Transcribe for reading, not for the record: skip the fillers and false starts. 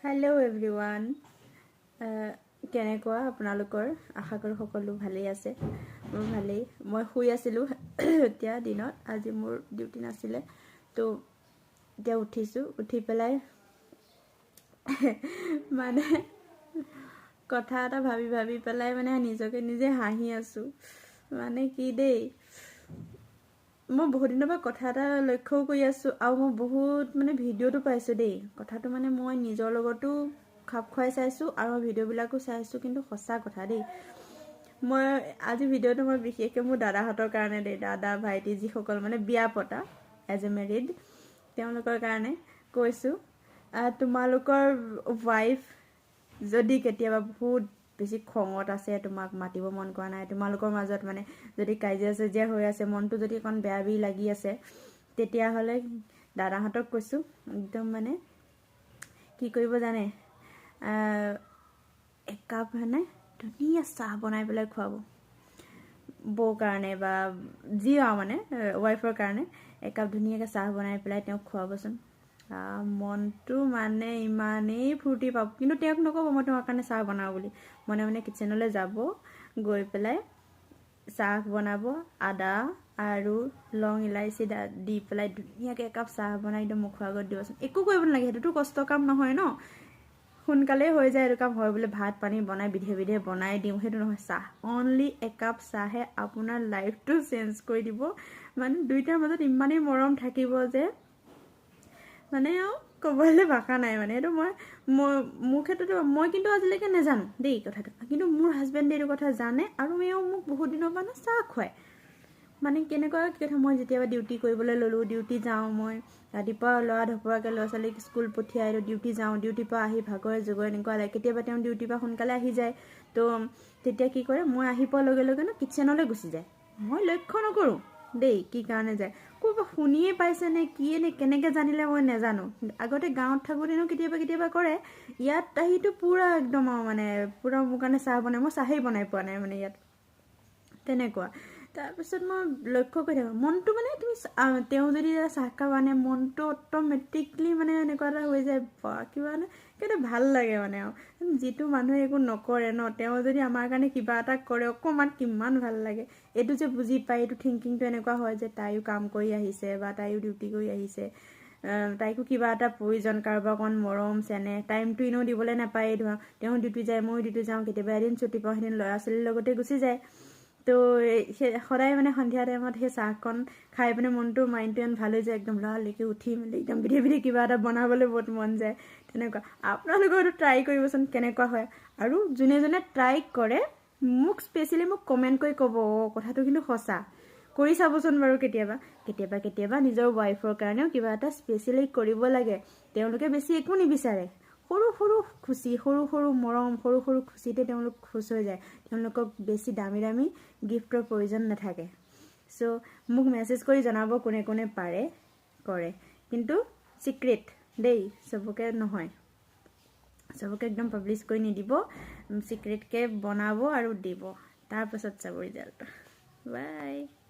Hello everyone. কেনেকুৱা আপোনালোকৰ আশা কৰো সকলো ভালেই আছে মোৰ ভালেই মই শুই আছিলো এতিয়া দিনত আজি মোৰ ডিউটি নাছিলে তো এতিয়া উঠিছো উঠি পেলাই মানে কথা এটা ভাবি পেলাই মানে নিজকে নিজে হাঁহি আছো মানে কি দেই মই বহুত দিনৰ পৰা কথা এটা লক্ষ্য কৰি আছো আৰু মই বহুত মানে ভিডিঅটো পাইছো দেই কথাটো মানে মই নিজৰ লগতো খাপ খুৱাই চাইছো আৰু ভিডিঅ'বিলাকো চাইছো কিন্তু সঁচা কথা দেই মই আজি ভিডিঅ'টো মই বিশেষকৈ মোৰ দাদাহঁতৰ কাৰণে দেই দাদা ভাইটি যিসকল মানে বিয়া পতা এজ এ মেৰিড তেওঁলোকৰ কাৰণে কৈছো তোমালোকৰ ৱাইফ যদি কেতিয়াবা বহুত বেছি খঙত আছে তোমাক মাতিব মন কৰা নাই তোমালোকৰ মাজত মানে যদি কাজিয়া হৈ আছে মনটো যদি অকণ বেয়া লাগি আছে তেতিয়াহ'লে দাদাহঁতক কৈছো একদম মানে কি কৰিব জানে একাপ মানে ধুনীয়া চাহ বনাই পেলাই খুৱাব বৌ কাৰণে বা যি মানে ৱাইফৰ কাৰণে একাপ ধুনীয়াকৈ চাহ বনাই পেলাই তেওঁক খুৱাবচোন মনটো মানে ইমানেই ফূৰ্তি পাব কিন্তু তেওঁক নক'ব মই তোমাৰ কাৰণে চাহ বনাওঁ বুলি মানে কিচেনলৈ যাব গৈ পেলাই চাহ বনাব আদা আৰু লং ইলাইচি দি পেলাই ধুনীয়াকৈ একাপ চাহ বনাই একদম মুখৰ আগত দিবচোন একো কৰিব নালাগে সেইটোতো কষ্ট কাম নহয় ন সোনকালে হৈ যায় এইটো কাম হয় বোলে ভাত পানী বনাই বিধে বনাই দিওঁ সেইটো নহয় চাহ অনলি একাপ চাহে আপোনাৰ লাইফটো চেঞ্জ কৰি দিব মানে দুইটাৰ মাজত ইমানেই মৰম থাকিব যে মানে ক'বলৈ ভাষা নাই মানে এইটো মই মোৰ ক্ষেত্ৰতো মই কিন্তু আজিলৈকে নাজানো দেই কথাটো কিন্তু মোৰ হাজবেণ্ডে এইটো কথা জানে আৰু এওঁ মোক বহুত দিনৰ পৰা চাহ খুৱায় মানে কেনেকুৱা কথা মই যেতিয়াবা ডিউটি কৰিবলৈ ল'লোঁ ডিউটি যাওঁ মই ৰাতিপুৱা ল'ৰা ধপৰাকৈ ল'ৰা ছোৱালীক স্কুল পঠিয়াই ডিউটি যাওঁ ডিউটিৰ পৰা আহি ভাগৰে জগৰে এনেকুৱা লাগে কেতিয়াবা তেওঁ ডিউটিৰ পৰা সোনকালে আহি যায় তো তেতিয়া কি কৰে মই আহি পোৱাৰ লগে লগে কিচেনলৈ গুচি যায় মই লক্ষ্য নকৰোঁ দেই কি কাৰণে যায় ক'ৰবাত শুনিয়ে পাইছে নে কিয়ে নে কেনেকৈ জানিলে মই নাজানো আগতে গাঁৱত থাকোঁতেনো কেতিয়াবা কৰে ইয়াত আহিতো পূৰা একদম মানে পূৰা মোৰ কাৰণে চাহ বনাই মই চাহেই বনাই পোৱা নাই মানে ইয়াত তেনেকুৱা তাৰপিছত মই লক্ষ্য কৰি থাকোঁ মনটো মানে তুমি তেওঁ যদি চাহকাপ আনে মনটো অট'মেটিকলি মানে এনেকুৱা এটা হৈ যায় কিবা মানে কিন্তু ভাল লাগে মানে যিটো মানুহে একো নকৰে ন তেওঁ যদি আমাৰ কাৰণে কিবা এটা কৰে অকণমান কিমান ভাল লাগে এইটো যে বুজি পায় এইটো থিংকিংটো এনেকুৱা হয় যে তাইও কাম কৰি আহিছে বা তাইও ডিউটি কৰি আহিছে তাইকো কিবা এটা প্ৰয়োজন কাৰোবাৰ অকণ মৰম চেনেহ টাইমটো এনেও দিবলৈ নাপায় ধৰা তেওঁ ডিউটি যায় ময়ো ডিউটি যাওঁ কেতিয়াবা এদিন ছুটি পাওঁ সেইদিন ল'ৰা ছোৱালীৰ লগতে গুচি যায় তো সদায় মানে সন্ধিয়া টাইমত সেই চাহকণ খাই পিনে মনটো মাইণ্ডটো ইমান ভাল হৈ যায় একদম লৰালৰিকৈ উঠি মেলি একদম বিধে কিবা এটা বনাবলৈ বহুত মন যায় তেনেকুৱা আপোনালোকেও এইটো ট্ৰাই কৰিবচোন কেনেকুৱা হয় আৰু যোনে ট্ৰাই কৰে মোক স্পেচিয়েলি মোক কমেণ্ট কৰি ক'ব কথাটো কিন্তু সঁচা কৰি চাবচোন বাৰু কেতিয়াবা নিজৰ ৱাইফৰ কাৰণেও কিবা এটা স্পেচিয়েলি কৰিব লাগে তেওঁলোকে বেছি একো নিবিচাৰে সৰু খুচি সৰু মৰম সৰু খুচিতে তেওঁলোক খুচ হৈ যায় তেওঁলোকক বেছি দামী গিফ্টৰ প্ৰয়োজন নাথাকে সো মোক মেছেজ কৰি জনাব কোনে পাৰে কৰে কিন্তু সিক্ৰেট দেই সবকে নহয় সবকে একদম পাব্লিছ কৰি নিদিব সিক্ৰেটকৈ বনাব আৰু দিব তাৰপাছত চাব ৰিজাল্ট বাই